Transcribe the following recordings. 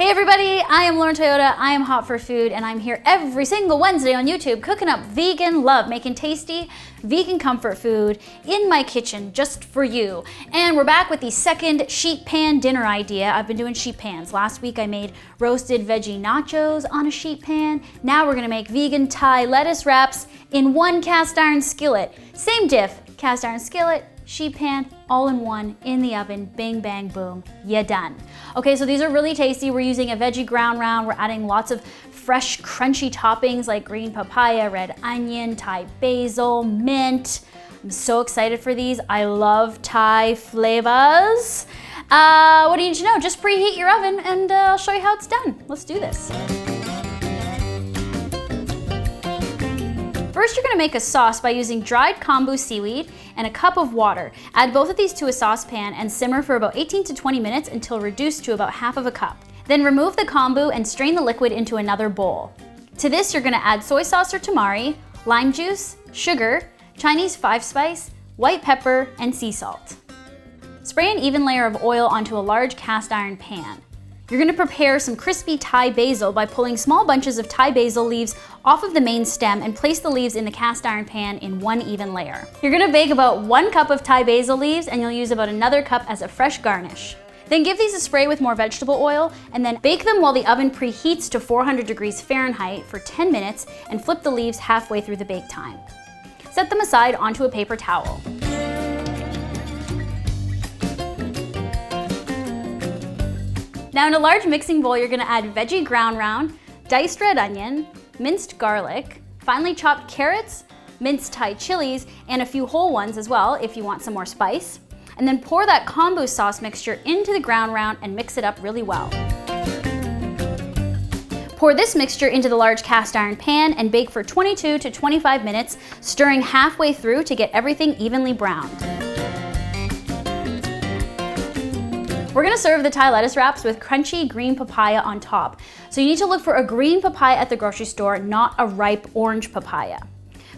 Hey everybody, I am Lauren Toyota, I am Hot for Food, and I'm here every single Wednesday on YouTube cooking up vegan love, making tasty vegan comfort food in my kitchen just for you. And we're back with the second sheet pan dinner idea. I've been doing sheet pans. Last week I made roasted veggie nachos on a sheet pan. Now we're gonna make vegan Thai lettuce wraps in one cast iron skillet. Same diff, cast iron skillet, sheet pan, all in one, in the oven, bing, bang, boom, you're done. Okay, so these are really tasty. We're using a veggie ground round. We're adding lots of fresh, crunchy toppings like green papaya, red onion, Thai basil, mint. I'm so excited for these. I love Thai flavors. What do you need to know? Just preheat your oven and I'll show you how it's done. Let's do this. First, you're gonna make a sauce by using dried kombu seaweed and a cup of water. Add both of these to a saucepan and simmer for about 18 to 20 minutes until reduced to about half of a cup. Then remove the kombu and strain the liquid into another bowl. To this, you're gonna add soy sauce or tamari, lime juice, sugar, Chinese 5-spice, white pepper, and sea salt. Spray an even layer of oil onto a large cast iron pan. You're gonna prepare some crispy Thai basil by pulling small bunches of Thai basil leaves off of the main stem and place the leaves in the cast iron pan in one even layer. You're gonna bake about 1 cup of Thai basil leaves and you'll use about another cup as a fresh garnish. Then give these a spray with more vegetable oil and then bake them while the oven preheats to 400 degrees Fahrenheit for 10 minutes and flip the leaves halfway through the bake time. Set them aside onto a paper towel. Now in a large mixing bowl, you're gonna add veggie ground round, diced red onion, minced garlic, finely chopped carrots, minced Thai chilies, and a few whole ones as well if you want some more spice. And then pour that kombu sauce mixture into the ground round and mix it up really well. Pour this mixture into the large cast iron pan and bake for 22 to 25 minutes, stirring halfway through to get everything evenly browned. We're gonna serve the Thai lettuce wraps with crunchy green papaya on top. So you need to look for a green papaya at the grocery store, not a ripe orange papaya.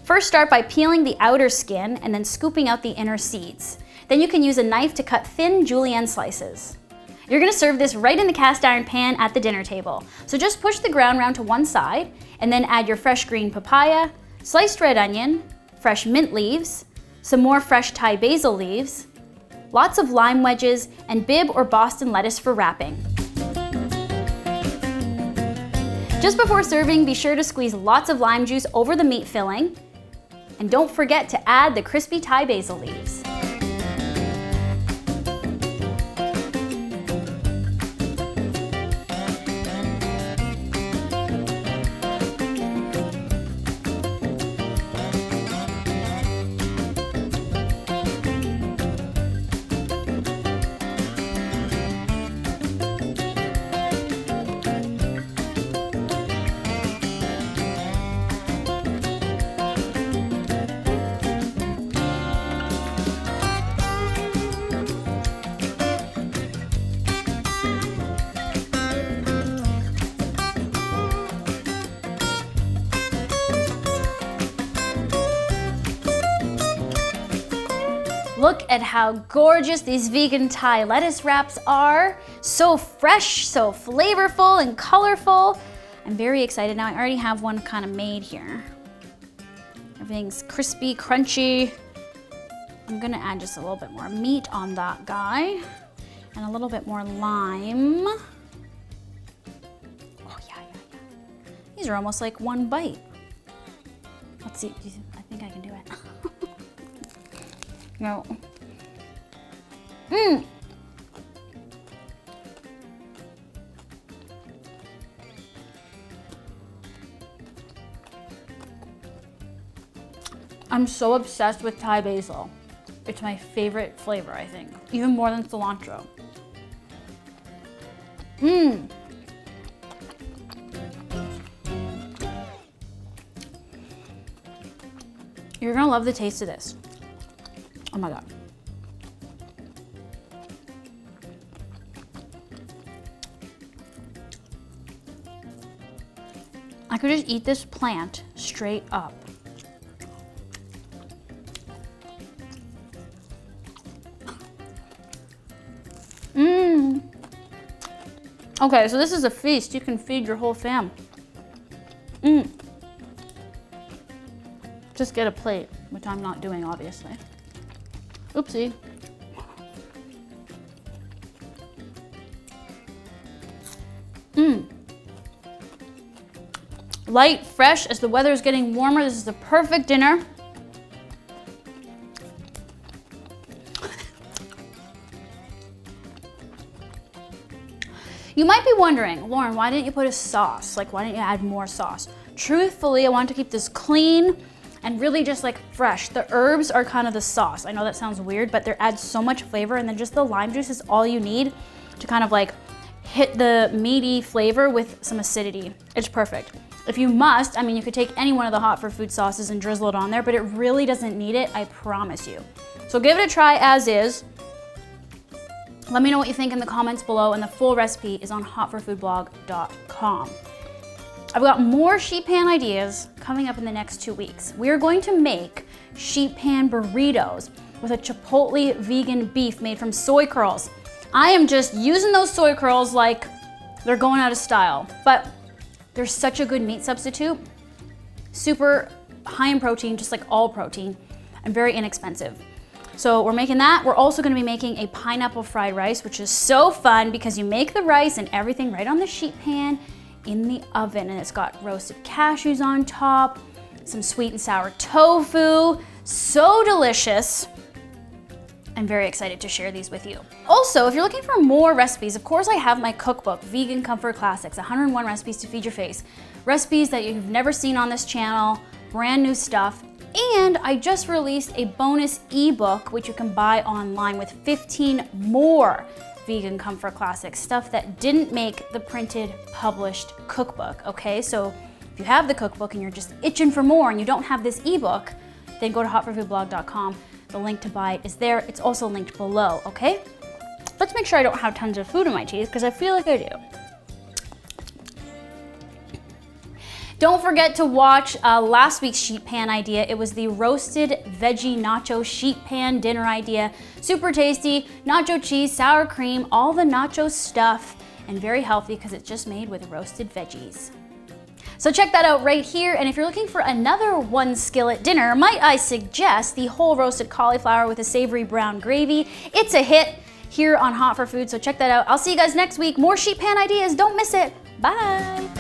First, start by peeling the outer skin and then scooping out the inner seeds. Then you can use a knife to cut thin julienne slices. You're gonna serve this right in the cast iron pan at the dinner table. So just push the ground round to one side and then add your fresh green papaya, sliced red onion, fresh mint leaves, some more fresh Thai basil leaves, lots of lime wedges, and Bibb or Boston lettuce for wrapping. Just before serving, be sure to squeeze lots of lime juice over the meat filling, and don't forget to add the crispy Thai basil leaves. Look at how gorgeous these vegan Thai lettuce wraps are. So fresh, so flavorful and colorful. I'm very excited now. I already have one kind of made here. Everything's crispy, crunchy. I'm gonna add just a little bit more meat on that guy and a little bit more lime. Oh yeah. These are almost like one bite. Let's see, I think I can do it. No. I'm so obsessed with Thai basil. It's my favorite flavor, I think. Even more than cilantro. You're gonna love the taste of this. Oh my God. I could just eat this plant straight up. Okay, so this is a feast. You can feed your whole fam. Just get a plate, which I'm not doing, obviously. Oopsie. Light, fresh, as the weather is getting warmer. This is the perfect dinner. You might be wondering, Lauren, why didn't you put a sauce? Like, why didn't you add more sauce? Truthfully, I wanted to keep this clean and really just like fresh. The herbs are kind of the sauce. I know that sounds weird, but they add so much flavor, and then just the lime juice is all you need to kind of like hit the meaty flavor with some acidity. It's perfect. If you must, I mean, you could take any one of the hot for food sauces and drizzle it on there, but it really doesn't need it, I promise you. So give it a try as is. Let me know what you think in the comments below, and the full recipe is on hotforfoodblog.com. I've got more sheet pan ideas coming up in the next 2 weeks. We are going to make sheet pan burritos with a chipotle vegan beef made from soy curls. I am just using those soy curls like they're going out of style, but they're such a good meat substitute. Super high in protein, just like all protein, and very inexpensive. So we're making that. We're also gonna be making a pineapple fried rice, which is so fun because you make the rice and everything right on the sheet pan in the oven, and it's got roasted cashews on top, some sweet and sour tofu. So delicious. I'm very excited to share these with you. Also, if you're looking for more recipes, of course I have my cookbook, Vegan Comfort Classics, 101 recipes to feed your face. Recipes that you've never seen on this channel, brand new stuff. And I just released a bonus ebook, which you can buy online with 15 more Vegan Comfort Classics, stuff that didn't make the printed, published cookbook, okay? So if you have the cookbook and you're just itching for more and you don't have this ebook, then go to hotforfoodblog.com. The link to buy it is there. It's also linked below, okay? Let's make sure I don't have tons of food in my teeth, because I feel like I do. Don't forget to watch last week's sheet pan idea. It was the roasted veggie nacho sheet pan dinner idea. Super tasty, nacho cheese, sour cream, all the nacho stuff, and very healthy because it's just made with roasted veggies. So check that out right here, and if you're looking for another one skillet dinner, might I suggest the whole roasted cauliflower with a savory brown gravy. It's a hit here on Hot for Food, so check that out. I'll see you guys next week. More sheet pan ideas, don't miss it. Bye.